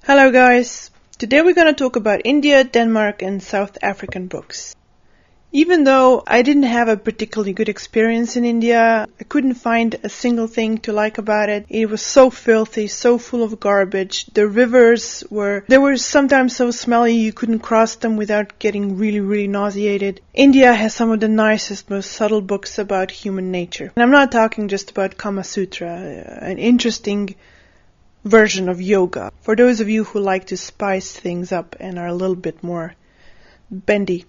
Hello guys! Today we're going to talk about India, Denmark and South African books. Even though I didn't have a particularly good experience in India, I couldn't find a single thing to like about it. It was so filthy, so full of garbage. The rivers were sometimes so smelly you couldn't cross them without getting really nauseated. India has some of the nicest, most subtle books about human nature. And I'm not talking just about Kama Sutra, an interesting version of yoga, for those of you who like to spice things up and are a little bit more bendy.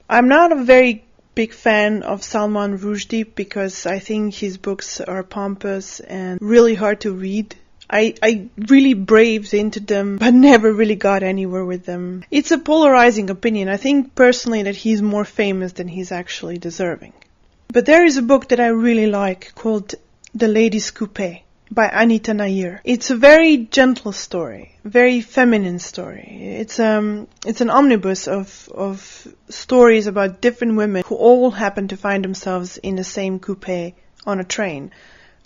I'm not a very big fan of Salman Rushdie because I think his books are pompous and really hard to read. I really braved into them, but never really got anywhere with them. It's a polarizing opinion. I think personally that he's more famous than he's actually deserving. But there is a book that I really like called The Lady's Coupe by Anita Nair. It's a very gentle story, very feminine story. It's an omnibus of stories about different women who all happen to find themselves in the same coupe on a train,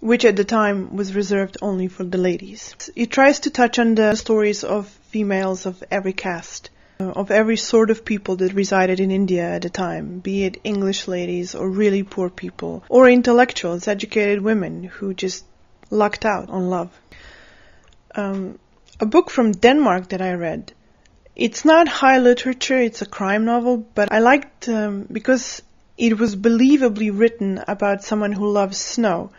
which at the time was reserved only for the ladies. It tries to touch on the stories of females of every caste, of every sort of people that resided in India at the time, be it English ladies or really poor people, or intellectuals, educated women who just lucked out on love. A book from Denmark that I read, it's not high literature, it's a crime novel, but I liked because it was believably written about someone who loves snow.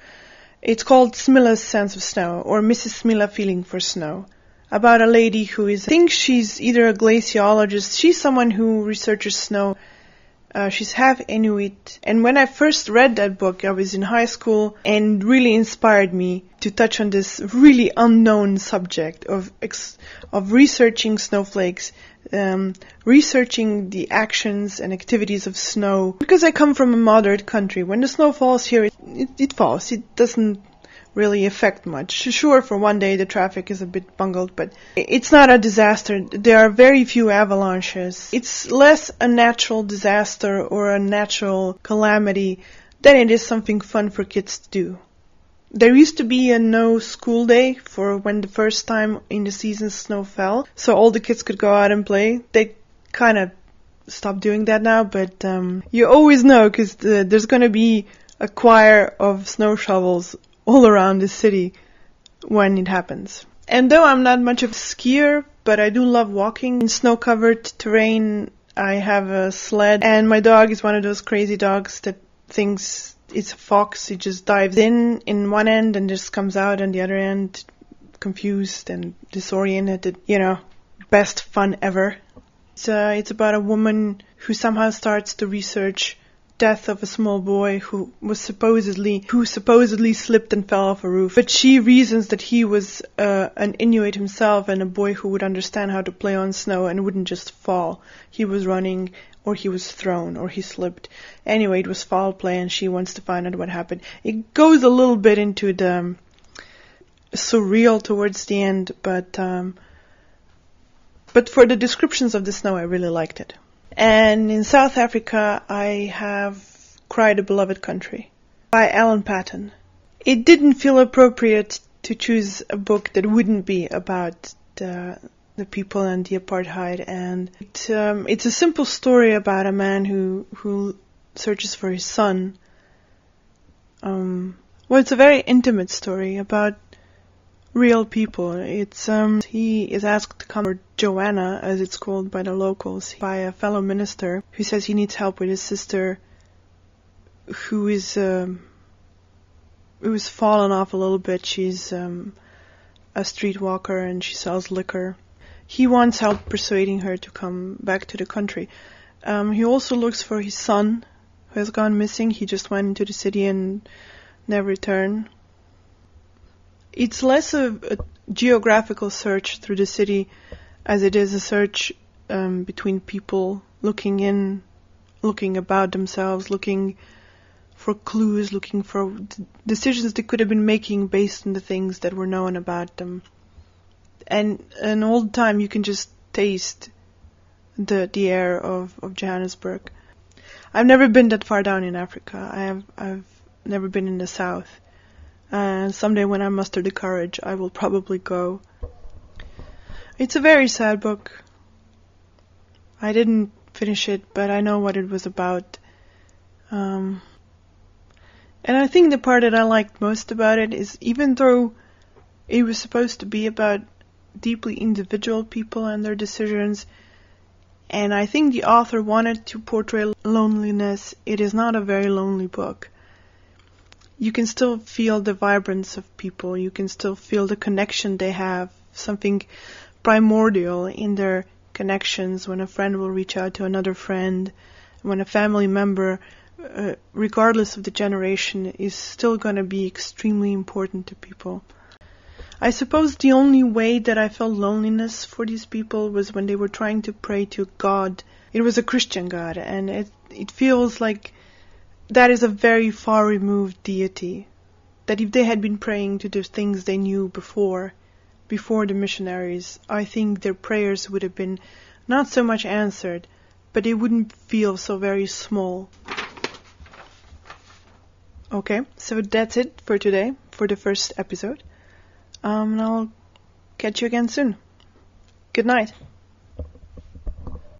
It's called Smilla's Sense of Snow, or Mrs. Smilla Feeling for Snow, about a lady who I think she's either a glaciologist, she's someone who researches snow. She's half Inuit. And when I first read that book, I was in high school and really inspired me to touch on this really unknown subject of researching snowflakes, researching the actions and activities of snow. Because I come from a moderate country, when the snow falls here, it falls. It doesn't really affect much. Sure, for one day the traffic is a bit bungled, but it's not a disaster. There are very few avalanches. It's less a natural disaster or a natural calamity than it is something fun for kids to do. There used to be a no school day for when the first time in the season snow fell, so all the kids could go out and play. They kind of stopped doing that now, but you always know because there's going to be a choir of snow shovels all around the city when it happens. And though I'm not much of a skier, but I do love walking in snow-covered terrain. I have a sled, and my dog is one of those crazy dogs that thinks it's a fox. He just dives in one end and just comes out on the other end, confused and disoriented. Best fun ever. It's about a woman who somehow starts to research death of a small boy who supposedly slipped and fell off a roof. But she reasons that he was an Inuit himself and a boy who would understand how to play on snow and wouldn't just fall. He was running, or he was thrown, or he slipped. Anyway, it was foul play and she wants to find out what happened. It goes a little bit into the surreal towards the end, but for the descriptions of the snow I really liked it. And in South Africa, I have Cried a Beloved Country by Alan Paton. It didn't feel appropriate to choose a book that wouldn't be about the people and the apartheid. And it's a simple story about a man who searches for his son. It's a very intimate story about real people. He is asked to come for Joanna, as it's called by the locals, by a fellow minister who says he needs help with his sister, who is fallen off a little bit. She's a streetwalker and she sells liquor. He wants help persuading her to come back to the country. He also looks for his son, who has gone missing. He just went into the city and never returned. It's less a geographical search through the city as it is a search between people, looking about themselves, looking for clues, looking for decisions they could have been making based on the things that were known about them. And all the time you can just taste the air of Johannesburg. I've never been that far down in Africa. I've never been in the south. And someday when I muster the courage, I will probably go. It's a very sad book. I didn't finish it, but I know what it was about. And I think the part that I liked most about it is, even though it was supposed to be about deeply individual people and their decisions, and I think the author wanted to portray loneliness, it is not a very lonely book. You can still feel the vibrance of people. You can still feel the connection they have, something primordial in their connections, when a friend will reach out to another friend, when a family member, regardless of the generation, is still going to be extremely important to people. I suppose the only way that I felt loneliness for these people was when they were trying to pray to God. It was a Christian God, and it feels like that is a very far removed deity. That if they had been praying to the things they knew before the missionaries, I think their prayers would have been not so much answered, but they wouldn't feel so very small. Okay, so that's it for today, for the first episode. And I'll catch you again soon. Good night.